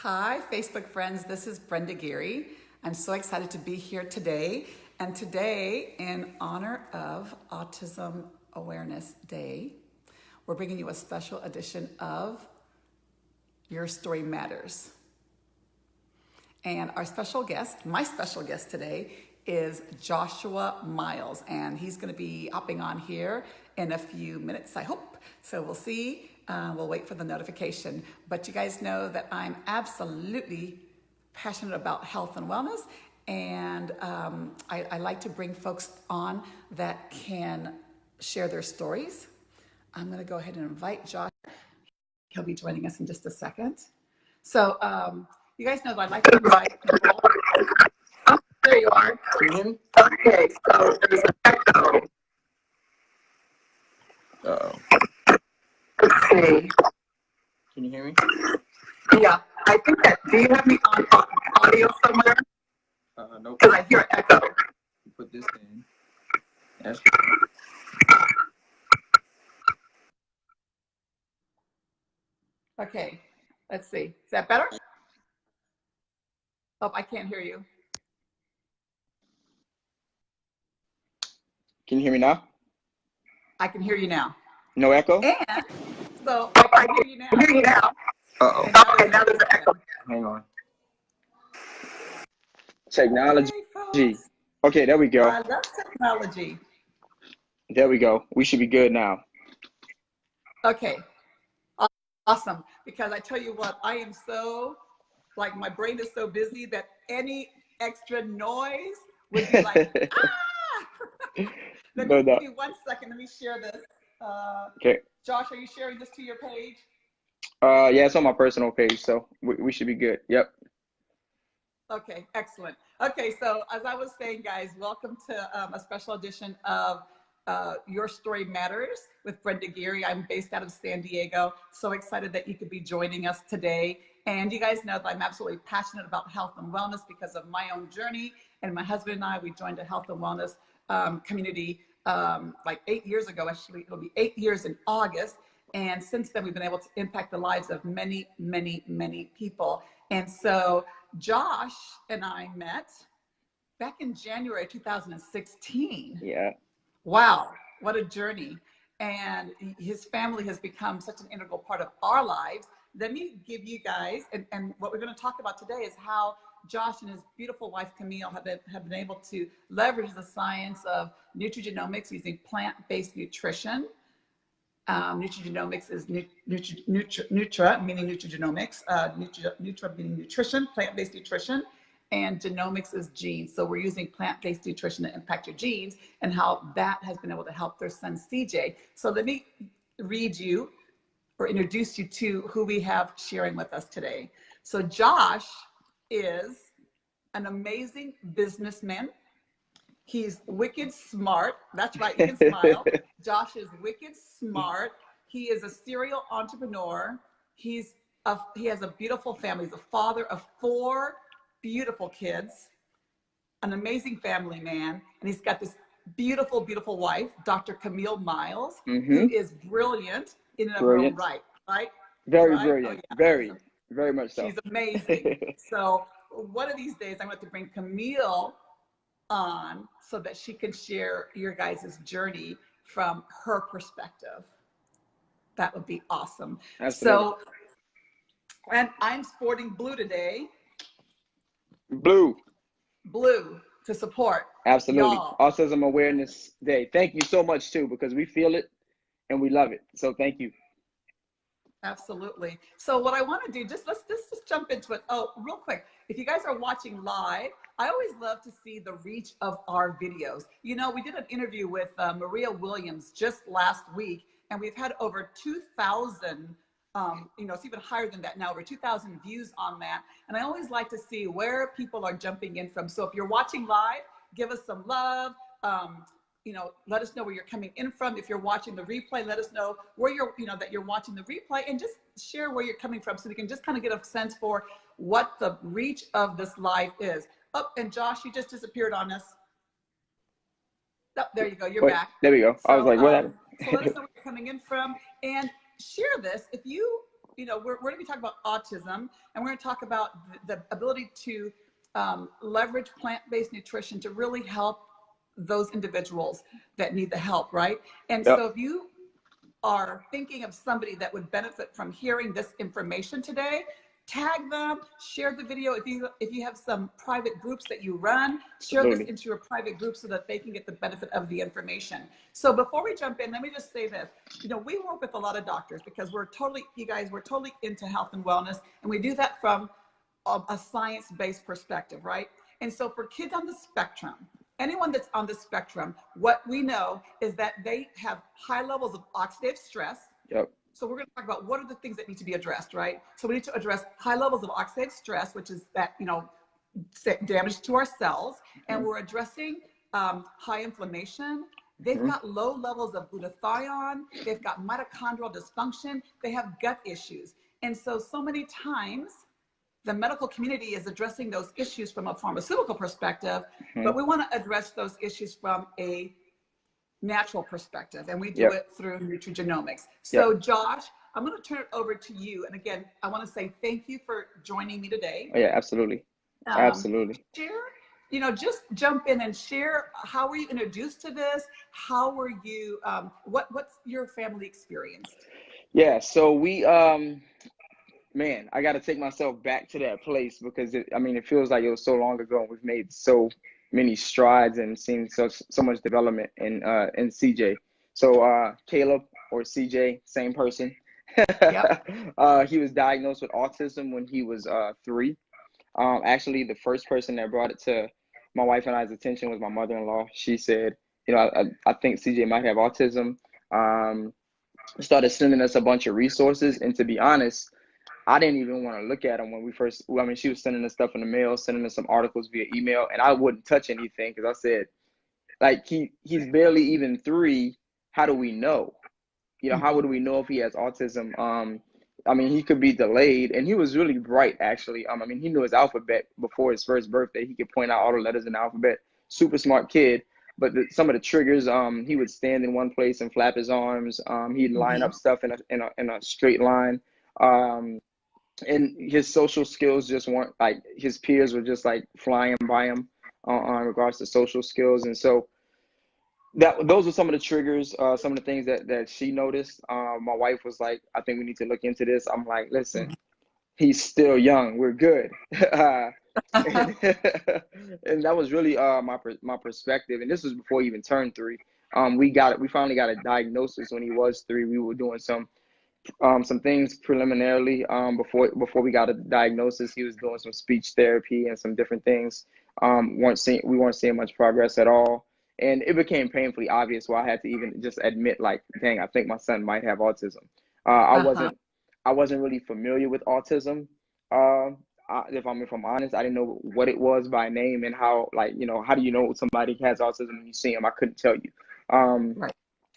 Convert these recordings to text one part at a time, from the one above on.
Hi, Facebook friends. This is Brenda Geary. I'm so excited to be here today. And today, in honor of Autism Awareness Day, we're bringing you a special edition of Your Story Matters. And our special guest, my special guest today, is Joshua Miles. And he's going to be hopping on here in a few minutes, I hope. So we'll see. We'll wait for the notification. But you guys know that I'm absolutely passionate about health and wellness. And I like to bring folks on that can share their stories. I'm going to go ahead and invite Josh. He'll be joining us in just a second. So you guys know that I like to invite people. Oh, there you are. Okay, so there's an echo. Uh-oh. Let's see. Can you hear me? Yeah, I think that, do you have me on audio somewhere? Nope. Because I hear an echo. Put this in. That's Okay, let's see. Is that better? Oh, I can't hear you. Can you hear me now? I can hear you now. No echo? And so I can hear you now. I hear you now. Uh-oh. Okay, now there's an echo. Hang on. Technology. Hey, folks. Okay, there we go. I love technology. There we go. We should be good now. Okay, awesome. Because I tell you what, I am so, like, my brain is so busy that any extra noise would be like, ah! Let me give you 1 second. Let me share this. Okay. Josh, are you sharing this to your page? Yeah, it's on my personal page, so we should be good. Yep. Okay, excellent. Okay, so as I was saying, guys, welcome to a special edition of Your Story Matters with Brenda Geary. I'm based out of San Diego. So excited that you could be joining us today. And you guys know that I'm absolutely passionate about health and wellness because of my own journey. And my husband and I, we joined a health and wellness community like 8 years ago. Actually, it'll be 8 years in August. And since then, we've been able to impact the lives of many, many, many people. And so Josh and I met back in January 2016. Yeah. Wow, what a journey. And his family has become such an integral part of our lives. Let me give you guys, and what we're going to talk about today is how Josh and his beautiful wife, Camille, have been able to leverage the science of nutrigenomics using plant-based nutrition. Nutrigenomics is nutra, meaning nutrigenomics, nutra meaning nutrition, plant-based nutrition, and genomics is genes. So we're using plant-based nutrition to impact your genes and how that has been able to help their son, CJ. So let me read you or introduce you to who we have sharing with us today. So Josh is an amazing businessman. He's wicked smart. That's right, you can smile. Josh is wicked smart. He is a serial entrepreneur. He has a beautiful family. He's a father of 4 beautiful kids, an amazing family man, and he's got this beautiful, beautiful wife, Dr. Camille Miles, who is brilliant in and of her own right, right? Very right? brilliant. Oh, yeah. Very much so. She's amazing. So one of these days, I'm going to bring Camille on so that she can share your guys' journey from her perspective. That would be awesome. Absolutely. So, and I'm sporting blue today. Blue To support. Absolutely. Y'all. Autism Awareness Day. Thank you so much too, because we feel it and we love it. So thank you. Absolutely. So what I want to do, let's just jump into it. Oh, real quick. If you guys are watching live, I always love to see the reach of our videos. You know, we did an interview with Maria Williams just last week, and we've had over 2,000, you know, it's even higher than that now, over 2,000 views on that. And I always like to see where people are jumping in from. So if you're watching live, give us some love. You know, let us know where you're coming in from. If you're watching the replay, let us know where you're, you know, that you're watching the replay, and just share where you're coming from so we can just kind of get a sense for what the reach of this live is. Oh, and Josh, you just disappeared on us. Oh, there you go. You're back. There we go. So, I was like, what happened? So let us know where you're coming in from, and share this. If you we're going to be talking about autism, and we're going to talk about the ability to leverage plant-based nutrition to really help those individuals that need the help, right? And Yep. so if you are thinking of somebody that would benefit from hearing this information today, tag them, share the video. If you have some private groups that you run, share this into your private group so that they can get the benefit of the information. So before we jump in, let me just say this. We work with a lot of doctors because we're totally into health and wellness, and we do that from a science-based perspective, right? And so for kids on the spectrum, anyone that's on the spectrum, what we know is that they have high levels of oxidative stress. Yep. So we're going to talk about what are the things that need to be addressed, right? So we need to address high levels of oxidative stress, which is that, damage to our cells. And we're addressing high inflammation. They've got low levels of glutathione. They've got mitochondrial dysfunction. They have gut issues. And so many times, the medical community is addressing those issues from a pharmaceutical perspective, but we want to address those issues from a natural perspective, and we do it through nutrigenomics. So Josh, I'm going to turn it over to you. And again, I want to say thank you for joining me today. Oh, yeah, absolutely. Absolutely. Share, just jump in and share, how were you introduced to this? How were you, what's your family experience? Yeah, so we, man, I got to take myself back to that place because it feels like it was so long ago, and we've made so many strides and seen so much development in CJ. So Caleb, or CJ, same person. Yep. He was diagnosed with autism when he was 3. Actually, the first person that brought it to my wife and I's attention was my mother-in-law. She said, I think CJ might have autism. Started sending us a bunch of resources, and to be honest, I didn't even want to look at them when we first, she was sending us stuff in the mail, sending us some articles via email, and I wouldn't touch anything because I said, like, he's barely even 3. How do we know? How would we know if he has autism? He could be delayed, and he was really bright, actually. He knew his alphabet before his first birthday. He could point out all the letters in the alphabet. Super smart kid. But some of the triggers, he would stand in one place and flap his arms. He'd line up stuff in a straight line. And his social skills just weren't, like, his peers were just like flying by him on regards to social skills. And so those were some of the triggers, some of the things that she noticed. My wife was like, I think we need to look into this. I'm like, listen, he's still young. We're good. And that was really my perspective. And this was before he even turned 3. We finally got a diagnosis when he was 3. We were doing some things preliminarily before we got a diagnosis. He was doing some speech therapy and some different things. We weren't seeing much progress at all, and it became painfully obvious where I had to even just admit, like, dang, I think my son might have autism. I wasn't really familiar with autism. If I'm honest, I didn't know what it was by name and how, like, how do you know somebody has autism when you see him? I couldn't tell you. Right.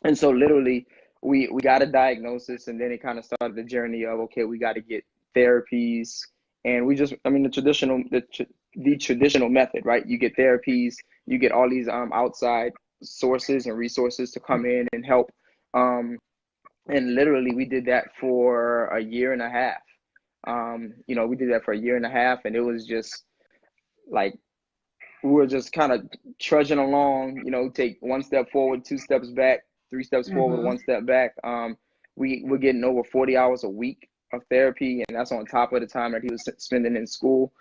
And so literally, we got a diagnosis, and then it kind of started the journey of, okay, we got to get therapies, and we just, the traditional method, right? You get therapies, you get all these outside sources and resources to come in and help. And literally, we did that for a year and a half. We did that for a year and a half, and it was just like, we were just kind of trudging along, take 1 step forward, 2 steps back, 3 steps forward, 1 step back. We were getting over 40 hours a week of therapy, and that's on top of the time that he was spending in school.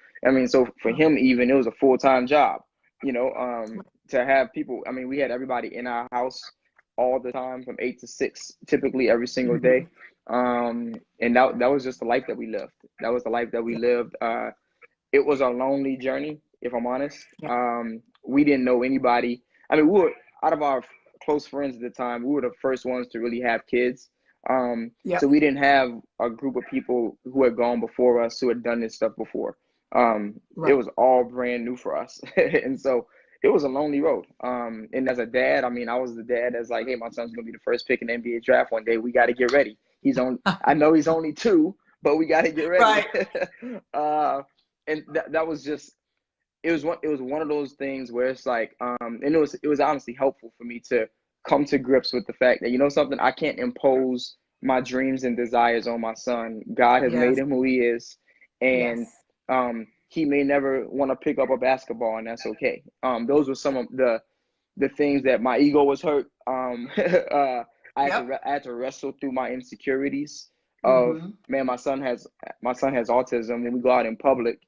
So for him, even, it was a full-time job, to have people. We had everybody in our house all the time from 8 to 6, typically every single day. And that was just the life that we lived. That was the life that we lived. It was a lonely journey, if I'm honest. We didn't know anybody. We were, out of our close friends at the time, we were the first ones to really have kids. So we didn't have a group of people who had gone before us, who had done this stuff before. It was all brand new for us. And so it was a lonely road. And as a dad, I was the dad that's like, hey, my son's going to be the first pick in the NBA draft one day. We got to get ready. I know he's only 2, but we got to get ready. Right. And that was just, it was one of those things where it's like, and it was honestly helpful for me to come to grips with the fact that, something, I can't impose my dreams and desires on my son. God has made Yes. him who he is, and Yes. he may never want to pick up a basketball, and that's okay. Those were some of the things that my ego was hurt. Yep. I had to wrestle through my insecurities of, Mm-hmm. man, my son has autism, and we go out in public.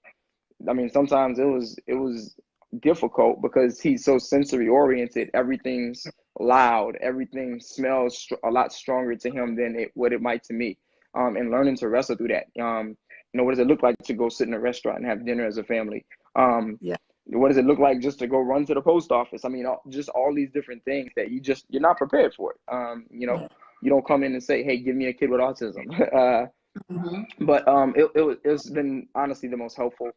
I mean, sometimes it was difficult because he's so sensory oriented. Everything's loud. Everything smells a lot stronger to him than what it might to me. And learning to wrestle through that. What does it look like to go sit in a restaurant and have dinner as a family? Yeah. What does it look like just to go run to the post office? I mean, just all these different things that you're not prepared for it. Yeah. You don't come in and say, "Hey, give me a kid with autism." Mm-hmm. But it's been honestly the most helpful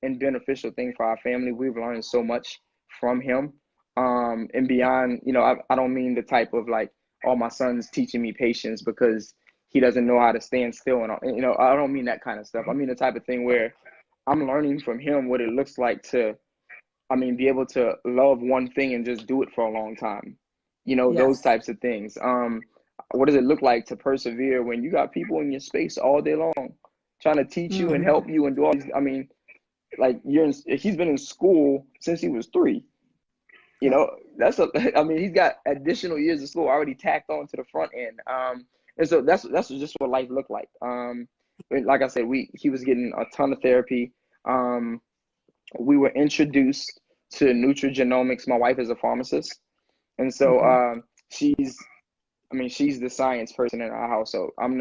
and beneficial thing for our family. We've learned so much from him. And beyond, I don't mean the type of like, oh, my son's teaching me patience because he doesn't know how to stand still, and I don't mean that kind of stuff. I mean the type of thing where I'm learning from him what it looks like to, I mean, be able to love one thing and just do it for a long time. Those Yes. types of things. What does it look like to persevere when you got people in your space all day long trying to teach you and Mm-hmm. help you and do all these? I mean, like he's been in school since he was 3. Yep. I mean, he's got additional years of school already tacked on to the front end. And so that's just what life looked like. And like I said, he was getting a ton of therapy. We were introduced to nutrigenomics. My wife is a pharmacist, and so Mm-hmm. she's the science person in our household. I'm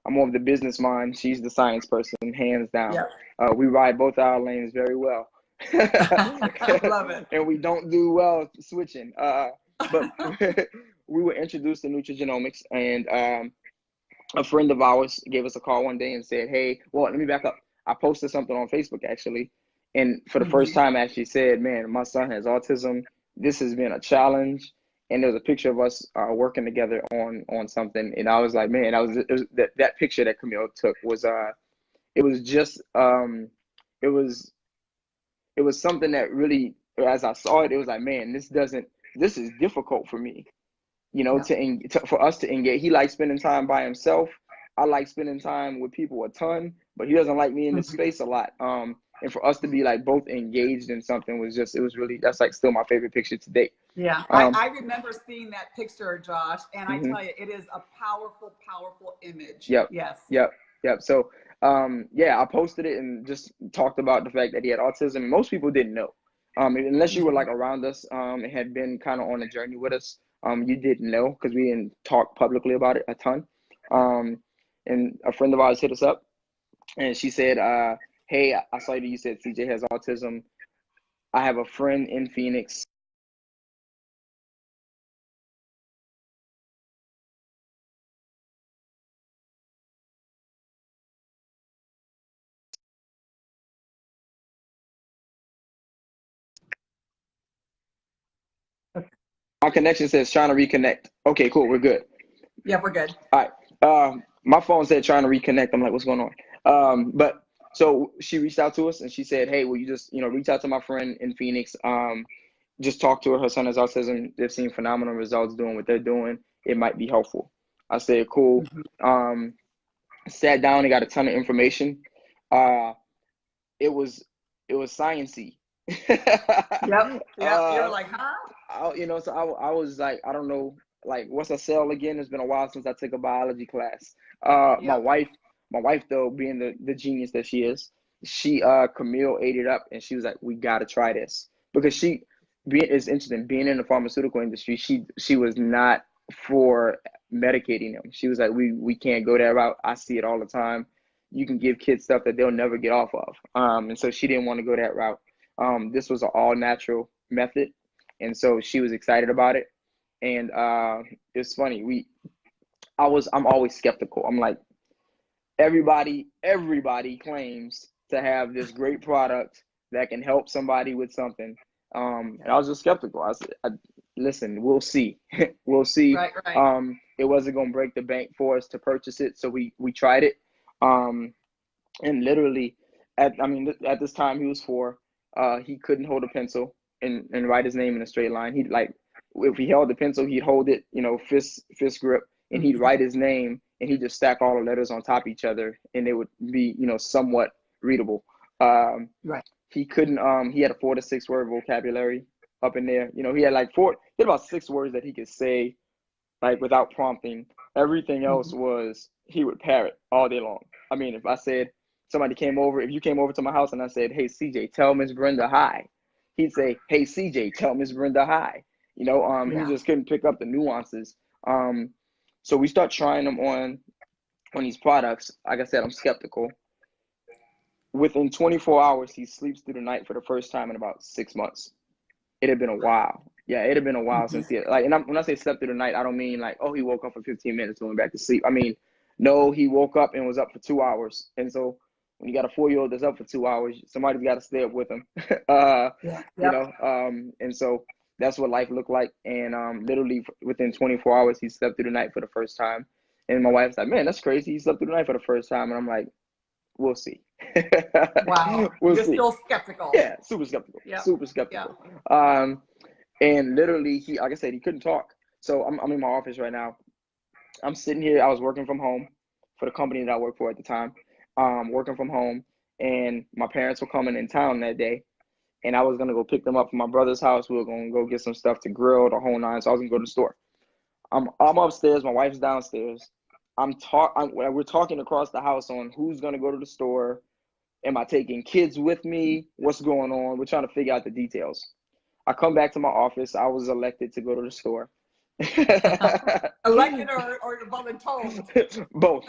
more of the business mind. She's the science person, hands down. Yep. We ride both our lanes very well, Love it. and we don't do well switching. But we were introduced to nutrigenomics, and a friend of ours gave us a call one day and said, "Hey, well, let me back up. I posted something on Facebook actually, and for the first Mm-hmm. time, I actually said, man, my son has autism. This has been a challenge." And there was a picture of us working together on something, and I was like, man, that picture that Camille took was it was just it was it was something that really, as I saw it, it was like, man, this is difficult for me, Yep. for us to engage. He likes spending time by himself. I like spending time with people a ton, but he doesn't like me in this Mm-hmm. space a lot. And for us to be like both engaged in something it was really, that's like still my favorite picture to date. Yeah, Um, I remember seeing that picture, Josh, and I mhm. tell you, it is a powerful, powerful image. Yep, Yes. yep, yep. So, yeah, I posted it and just talked about the fact that he had autism. And most people didn't know, unless you were like around us, and had been kind of on a journey with us. You didn't know because we didn't talk publicly about it a ton. Um, and a friend of ours hit us up, and she said, "Hey, I saw you said CJ has autism. I have a friend in Phoenix." My connection says trying to reconnect. Okay, cool, we're good. Yeah, we're good. All right. My phone said trying to reconnect. I'm like, what's going on? But so she reached out to us and she said, hey, will you just, reach out to my friend in Phoenix. Just talk to her. Her son has autism. They've seen phenomenal results doing what they're doing. It might be helpful. I said, cool. Mm-hmm. Um, Sat down and got a ton of information. Uh, it was sciencey. Yep. Yep. You were uh, like, huh? so I was like, I don't know, like, what's a cell again? It's been a while since I took a biology class. My Yep. wife though, being the genius that she is, she Camille ate it up and she was like, we got to try this because it's interesting being in the pharmaceutical industry. She was not for medicating them. She was like, we can't go that route. I see it all the time. You can give kids stuff that they'll never get off of. And so she didn't want to go that route. This was an all natural method, and so she was excited about it. And it's funny. I'm always skeptical. I'm like, everybody claims to have this great product that can help somebody with something. And I was just skeptical. I said, listen, we'll see. We'll see. Right. Right. It wasn't going to break the bank for us to purchase it. So we tried it. And literally at this time he was 4. He couldn't hold a pencil and write his name in a straight line. He'd like, if he held the pencil, he'd hold it, fist grip, and he'd Mm-hmm. write his name and he just stack all the letters on top of each other, and they would be, you know, somewhat readable. Right. He couldn't. He had a 4 to 6 word vocabulary up in there. You know, he had like he had about 6 words that he could say like without prompting. Everything else was he would parrot all day long. I mean, if I said somebody came over, if you came over to my house and I said, "Hey CJ, tell Miss Brenda hi," he'd say, "Hey CJ, tell Miss Brenda hi." You know, he just couldn't pick up the nuances. So we start trying them on these products. Like I said, I'm skeptical. Within 24 hours, he sleeps through the night for the first time in about 6 months. It had been a while. Yeah, it had been a while since he had, like, and when I say slept through the night, I don't mean like, oh, he woke up for 15 minutes and went back to sleep. I mean, no, he woke up and was up for 2 hours. And so when you got a 4-year-old that's up for 2 hours, somebody's got to stay up with him. You know, and so that's what life looked like. And literally within 24 hours, he slept through the night for the first time. And my wife's like, man, that's crazy. He slept through the night for the first time. And I'm like, we'll see. Wow. We'll You're see. still skeptical. Yeah, super skeptical. Super skeptical. And literally, he, like I said, he couldn't talk. So I'm in my office right now. I'm sitting here. I was working from home for the company that I worked for at the time. Working from home, and my parents were coming in town that day, and I was gonna go pick them up from my brother's house. We were gonna go get some stuff to grill, the whole nine. So I was gonna go to the store. I'm upstairs. My wife's downstairs. We're talking across the house on who's gonna go to the store. Am I taking kids with me? What's going on? We're trying to figure out the details. I come back to my office. I was elected to go to the store. Elected or voluntold? Both.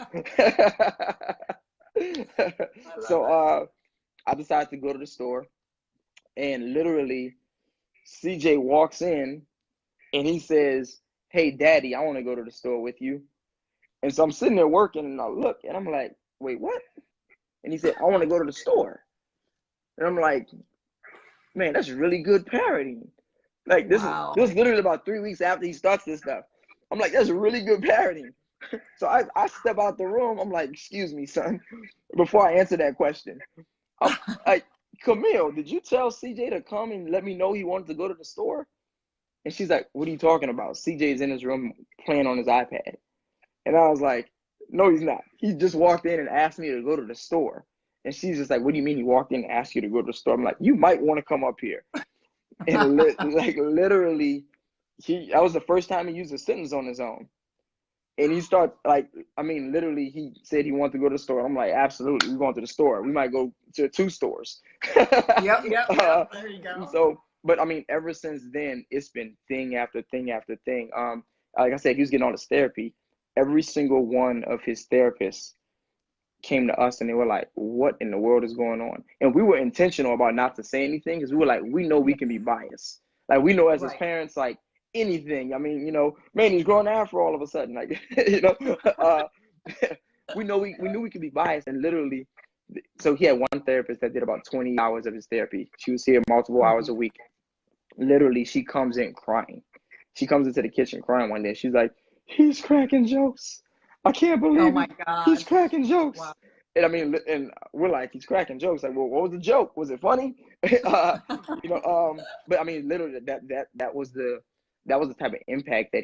So I decided to go to the store, and literally CJ walks in and he says, "Hey daddy, I want to go to the store with you." And so I'm sitting there working, and I look and I'm like, "Wait, what?" And he said, "I want to go to the store." And I'm like, man, that's really good parenting. Like this was literally about 3 weeks after he starts this stuff. I'm like, that's really good parenting. So I step out the room. I'm like, excuse me, son, before I answer that question. I'm like, Camille, did you tell CJ to come and let me know he wanted to go to the store? And she's like, what are you talking about? CJ's in his room playing on his iPad. And I was like, no, he's not. He just walked in and asked me to go to the store. And she's just like, what do you mean he walked in and asked you to go to the store? I'm like, you might want to come up here. And like literally, that was the first time he used a sentence on his own. And he started literally he said he wanted to go to the store. I'm like, absolutely, we're going to the store. We might go to 2 stores. Yep. There you go. So, but I mean, ever since then, it's been thing after thing after thing. Like I said, he was getting all this therapy. Every single one of his therapists came to us and they were like, what in the world is going on? And we were intentional about not to say anything because we were like, we know we can be biased. Like we know as his parents, like anything. I mean, you know, man, he's growing afro all of a sudden. Like, you know, we knew we could be biased. And literally, so he had one therapist that did about 20 hours of his therapy. She was here multiple hours a week. Literally, she comes in crying. She comes into the kitchen crying one day. She's like, he's cracking jokes. I can't believe he's cracking jokes. Wow. And I mean, and we're like, he's cracking jokes. Like, well, what was the joke? Was it funny? You know, but I mean, literally, that was the type of impact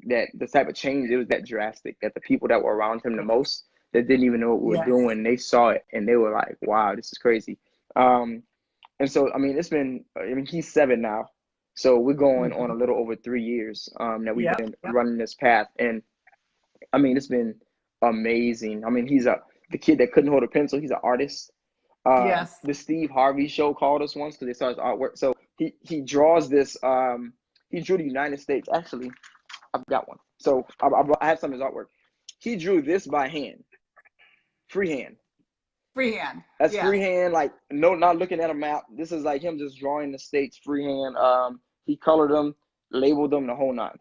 that the type of change. It was that drastic that the people that were around him the most that didn't even know what we were doing, they saw it and they were like, wow, this is crazy. And so, I mean, he's 7 now. So we're going on a little over 3 years that we've been running this path. And I mean, it's been amazing. I mean, he's the kid that couldn't hold a pencil. He's an artist. The Steve Harvey show called us once because they saw his artwork. So he draws this. He drew the United States. Actually, I've got one. So I have some of his artwork. He drew this by hand, freehand. Freehand. That's freehand. Like not looking at a map. This is like him just drawing the states freehand. He colored them, labeled them, the whole nine.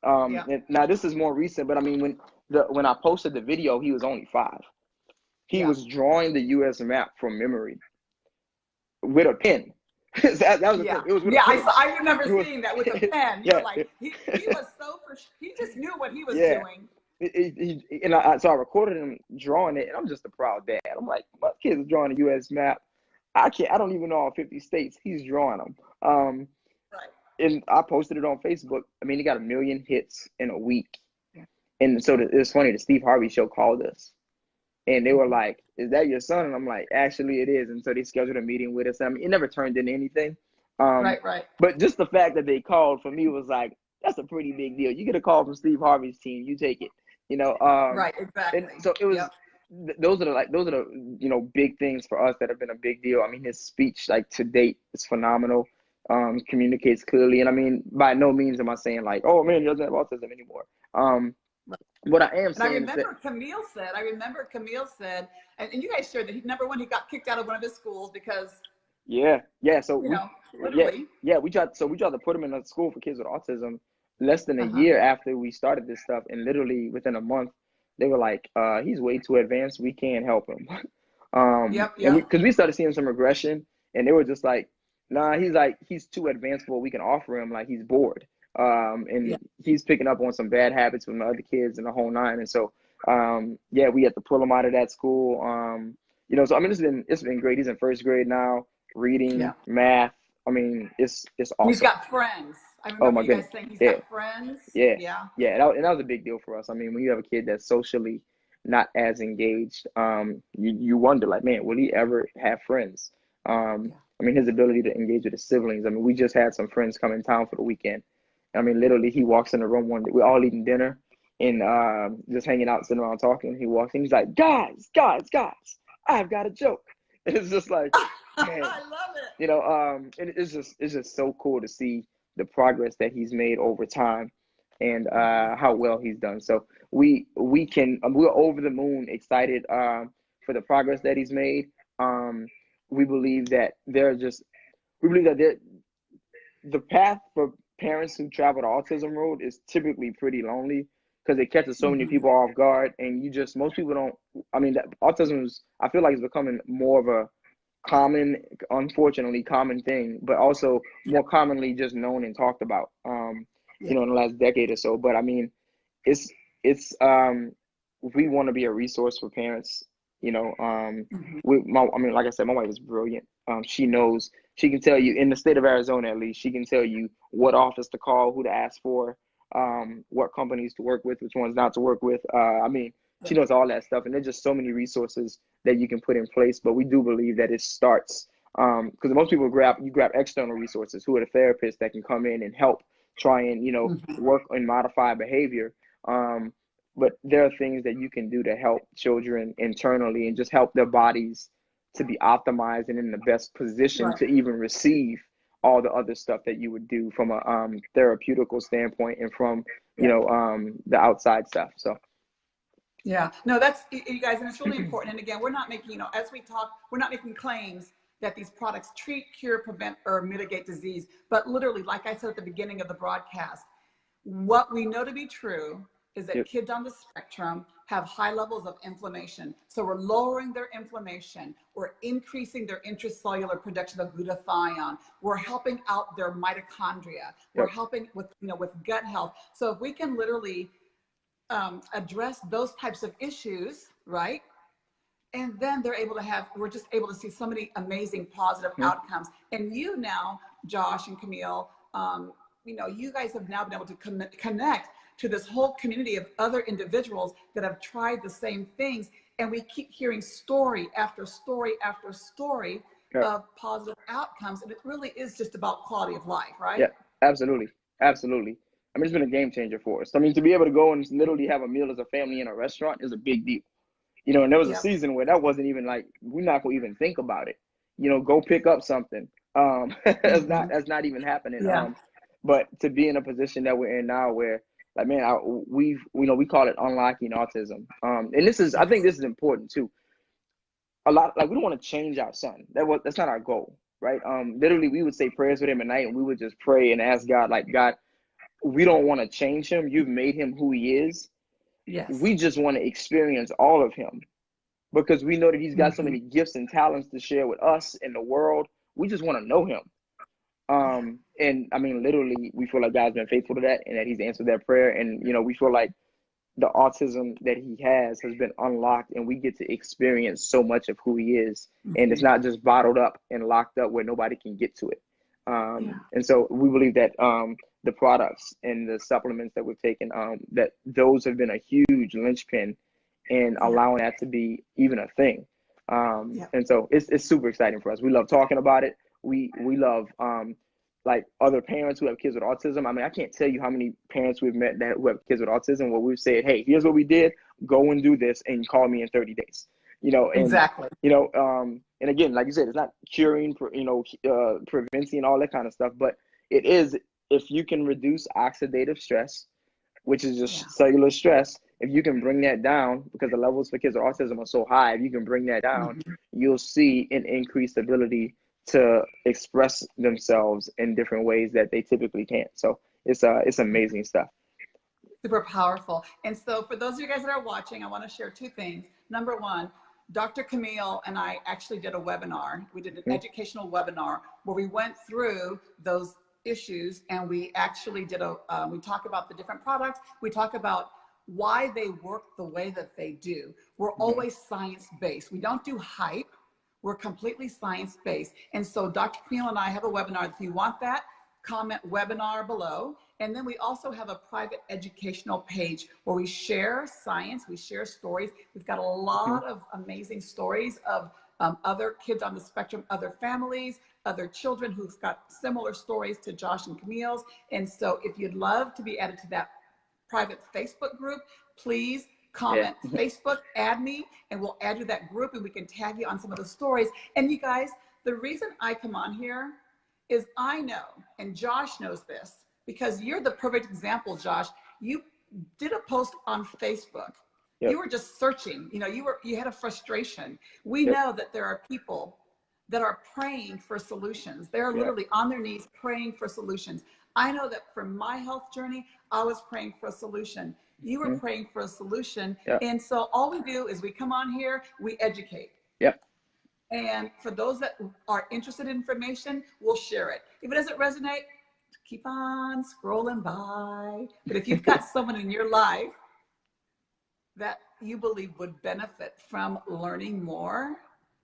And now this is more recent, but I mean, when I posted the video, he was only 5. He was drawing the U.S. map from memory with a pen. that was the thing. It was with a pen. I remember seeing that with a pen. You're like, he was he just knew what he was doing. So I recorded him drawing it, and I'm just a proud dad. I'm like, my kid's drawing a U.S. map. I don't even know all 50 states. He's drawing them. And I posted it on Facebook. I mean, he got 1 million hits in a week. And so it's funny, the Steve Harvey show called us, and they were like, "Is that your son?" And I'm like, "Actually, it is." And so they scheduled a meeting with us. I mean, it never turned into anything. Right, right. But just the fact that they called for me was like, that's a pretty big deal. You get a call from Steve Harvey's team, you take it, you know. Right, And exactly. so it was. Yep. Those are the big things for us that have been a big deal. I mean, his speech, like, to date, is phenomenal. Communicates clearly, and I mean, by no means am I saying like, oh man, he doesn't have autism anymore. What I am And I saying is that remember Camille said, and you guys shared that number one, he got kicked out of one of his schools because, yeah. So you we know, literally. we tried to put him in a school for kids with autism less than a Uh-huh. year after we started this stuff, and literally within a month they were like, he's way too advanced, we can't help him. Yep, And yep. because we started seeing some regression, and they were just like, nah, he's too advanced for what we can offer him, like he's bored. And Yeah. he's picking up on some bad habits from the other kids and the whole nine. And so we had to pull him out of that school. So I mean, it's been great. He's in first grade now, reading, Yeah. math. I mean, it's And he's awesome. got friends. I Oh remember my you guys goodness. saying he's Yeah. got friends. Yeah. Yeah. Yeah. And that was a big deal for us. I mean, when you have a kid that's socially not as engaged, you wonder, like, man, will he ever have friends? Yeah. I mean, his ability to engage with his siblings. I mean, we just had some friends come in town for the weekend. I mean, literally, he walks in the room one day. We're all eating dinner and just hanging out, sitting around talking. He walks in, he's like, guys, I've got a joke. It's just like, man, I love it. it's just so cool to see the progress that he's made over time and how well he's done. So we're over the moon excited for the progress that he's made. We believe that the path for parents who travel the autism road is typically pretty lonely because it catches so many people off guard, and most people don't. I mean, that autism is, I feel like, it's becoming more of a unfortunately common thing, but also more commonly just known and talked about, Yeah. in the last decade or so. But I mean, it's we want to be a resource for parents, I mean, like I said, my wife is brilliant. She can tell you, in the state of Arizona, at least, she can tell you what office to call, who to ask for, what companies to work with, which ones not to work with. I mean, she knows all that stuff, and there's just so many resources that you can put in place. But we do believe that it starts, because most people grab external resources, who are the therapists that can come in and help try and work and modify behavior. But there are things that you can do to help children internally and just help their bodies to be optimized and in the best position to even receive all the other stuff that you would do from a therapeutical standpoint and from the outside stuff. So Yeah, no, that's, you guys, and it's really important. And again, we're not making, as we talk, we're not making claims that these products treat, cure, prevent, or mitigate disease. But literally, like I said at the beginning of the broadcast, what we know to be true is that kids on the spectrum have high levels of inflammation. So we're lowering their inflammation. We're increasing their intracellular production of glutathione. We're helping out their mitochondria. We're helping with, with gut health. So if we can literally address those types of issues, right? And then we're just able to see so many amazing positive outcomes. And you now, Josh and Camille, you guys have now been able to connect to this whole community of other individuals that have tried the same things. And we keep hearing story after story after story of positive outcomes. And it really is just about quality of life, right? Yeah, absolutely. Absolutely. I mean, it's been a game changer for us. I mean, to be able to go and literally have a meal as a family in a restaurant is a big deal. And there was a season where that wasn't even, like, we're not going to even think about it. Go pick up something. That's not even happening. But to be in a position that we're in now where, like, man, we call it unlocking autism. And I think this is important too. A lot, like, we don't want to change our son. That's not our goal, right? Literally, we would say prayers with him at night, and we would just pray and ask God, like, God, we don't want to change him. You've made him who he is. Yes. We just want to experience all of him because we know that he's got so many gifts and talents to share with us in the world. We just want to know him. And I mean, literally, we feel like God's been faithful to that and that he's answered that prayer. And, we feel like the autism that he has been unlocked, and we get to experience so much of who he is. And it's not just bottled up and locked up where nobody can get to it. And so we believe that the products and the supplements that we've taken, that those have been a huge linchpin in allowing that to be even a thing. And so it's super exciting for us. We love talking about it. We love like other parents who have kids with autism. I mean, I can't tell you how many parents we've met who have kids with autism where we've said, hey, here's what we did. Go and do this and call me in 30 days. You know, and exactly. You know, and again, like you said, it's not curing, preventing all that kind of stuff, but it is, if you can reduce oxidative stress, which is just cellular stress, if you can bring that down, because the levels for kids with autism are so high, if you can bring that down, you'll see an increased ability to express themselves in different ways that they typically can't. So it's amazing stuff. Super powerful. And so for those of you guys that are watching, I want to share two things. Number one, Dr. Camille and I actually did a webinar. We did an educational webinar where we went through those issues, and we actually did we talk about the different products. We talk about why they work the way that they do. We're always science-based. We don't do hype. We're completely science-based. And so Dr. Camille and I have a webinar. If you want that, comment webinar below. And then we also have a private educational page where we share science, we share stories. We've got a lot of amazing stories of other kids on the spectrum, other families, other children who've got similar stories to Josh and Camille's. And so if you'd love to be added to that private Facebook group, please comment Facebook, add me, and we'll add you to that group, and we can tag you on some of the stories. And you guys, the reason I come on here is I know, and Josh knows this, because you're the perfect example, Josh. You did a post on Facebook. You were just searching, you know, you had a frustration. We know that there are people that are praying for solutions. They're literally on their knees praying for solutions. I know that for my health journey, I was praying for a solution. You were praying for a solution. And so all we do is we come on here, we educate. And for those that are interested in information, we'll share it. If it doesn't resonate, keep on scrolling by. But if you've got someone in your life that you believe would benefit from learning more,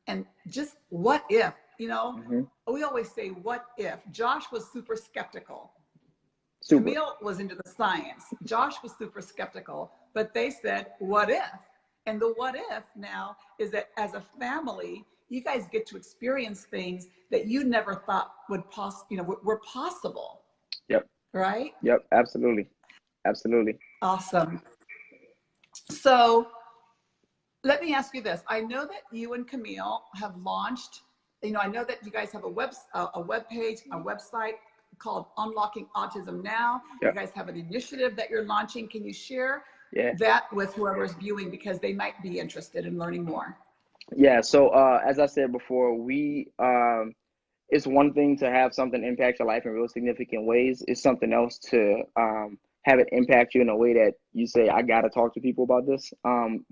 and just what if, you know, we always say, what if? Josh was super skeptical. Camille was into the science. Josh was super skeptical, but they said, what if? And the what if now is that as a family, you guys get to experience things that you never thought would were possible. Right? Absolutely. Absolutely. Awesome. So let me ask you this. I know that you and Camille have launched, you know, I know that you guys have a web page, a website called Unlocking Autism Now. You guys have an initiative that you're launching. Can you share that with whoever's viewing, because they might be interested in learning more? So as I said before, it's one thing to have something impact your life in real significant ways. It's something else to have it impact you in a way that you say, I got to talk to people about this,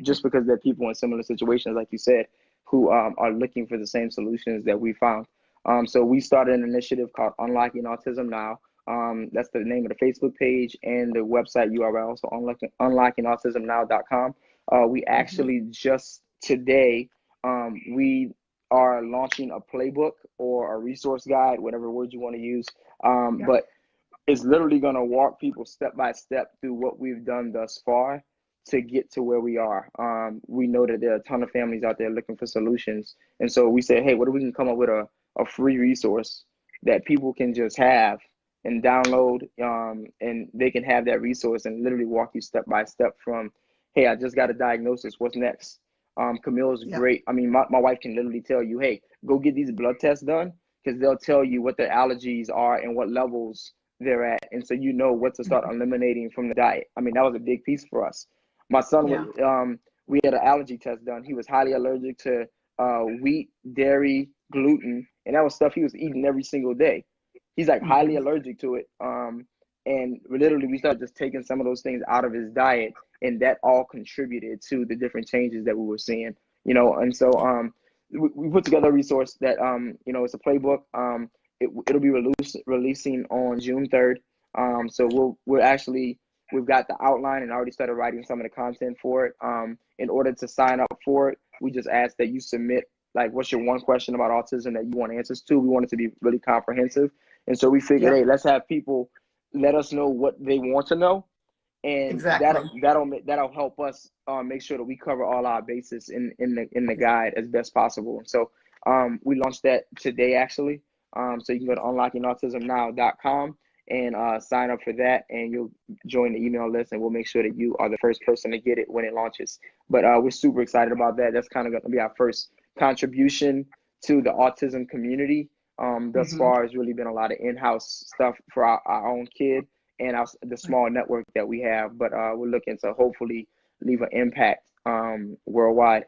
just because there are people in similar situations, like you said, who are looking for the same solutions that we found. So we started an initiative called Unlocking Autism Now. That's the name of the Facebook page and the website URL, so unlockingautismnow.com. We actually just today, we are launching a playbook or a resource guide, whatever word you want to use. But it's literally going to walk people step by step through what we've done thus far to get to where we are. We know that there are a ton of families out there looking for solutions. And so we said, hey, what if we can come up with a free resource that people can just have and download, and they can have that resource and literally walk you step by step from, hey, I just got a diagnosis, what's next? Camille's great. I mean, my wife can literally tell you, hey, go get these blood tests done, because they'll tell you what the allergies are and what levels they're at. And so you know what to start eliminating from the diet. I mean, that was a big piece for us. My son was, we had an allergy test done. He was highly allergic to wheat, dairy, gluten, and that was stuff he was eating every single day. He's like highly allergic to it. And literally we started just taking some of those things out of his diet, and that all contributed to the different changes that we were seeing, you know. And so we put together a resource that, you know, it's a playbook. It'll be releasing on June 3rd. So we've got the outline and already started writing some of the content for it. In order to sign up for it, we just ask that you submit, like, what's your one question about autism that you want answers to. We want it to be really comprehensive. And so we figured, hey, let's have people let us know what they want to know, and Exactly. that'll help us make sure that we cover all our bases in the guide as best possible. So we launched that today actually. So you can go to unlockingautismnow.com and sign up for that, and you'll join the email list, and we'll make sure that you are the first person to get it when it launches. But we're super excited about that. That's kind of going to be our first contribution to the autism community. Thus far, has really been a lot of in-house stuff for our own kid and the small network that we have. But we're looking to hopefully leave an impact worldwide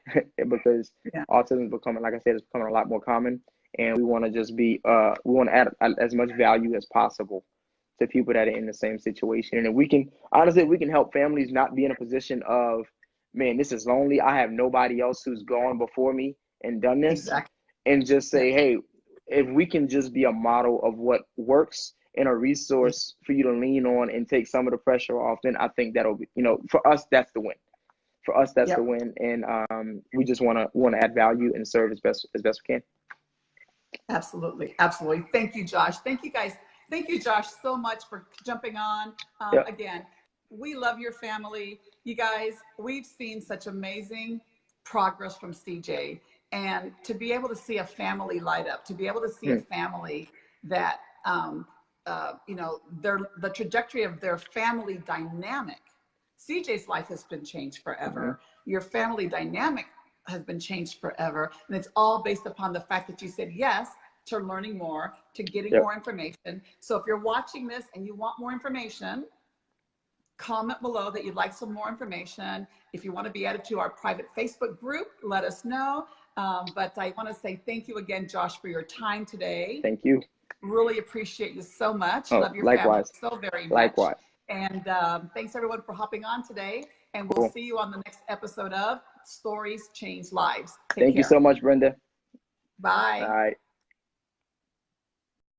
because autism is becoming, like I said, it's becoming a lot more common. And we want to just be, we want to add as much value as possible to people that are in the same situation. And if we can, honestly, we can help families not be in a position of, man, this is lonely. I have nobody else who's gone before me and done this. Exactly. And just say, hey, if we can just be a model of what works and a resource for you to lean on and take some of the pressure off, then I think that'll be, for us, that's the win. For us, that's the win. And we just want to add value and serve as best we can. Absolutely. Absolutely. Thank you, Josh. Thank you, guys. Thank you, Josh, so much for jumping on. Again, we love your family. You guys, we've seen such amazing progress from CJ. And to be able to see a family light up, to be able to see a family that, the trajectory of their family dynamic. CJ's life has been changed forever. Your family dynamic has been changed forever. And it's all based upon the fact that you said yes to learning more, to getting more information. So if you're watching this and you want more information, comment below that you'd like some more information. If you want to be added to our private Facebook group, let us know. But I want to say thank you again, Josh, for your time today. Thank you. Really appreciate you so much. Oh, love your likewise. family so very much. Likewise. And thanks everyone for hopping on today. And we'll see you on the next episode of Stories Change Lives. Take care. Thank you so much, Brenda. Bye. All right.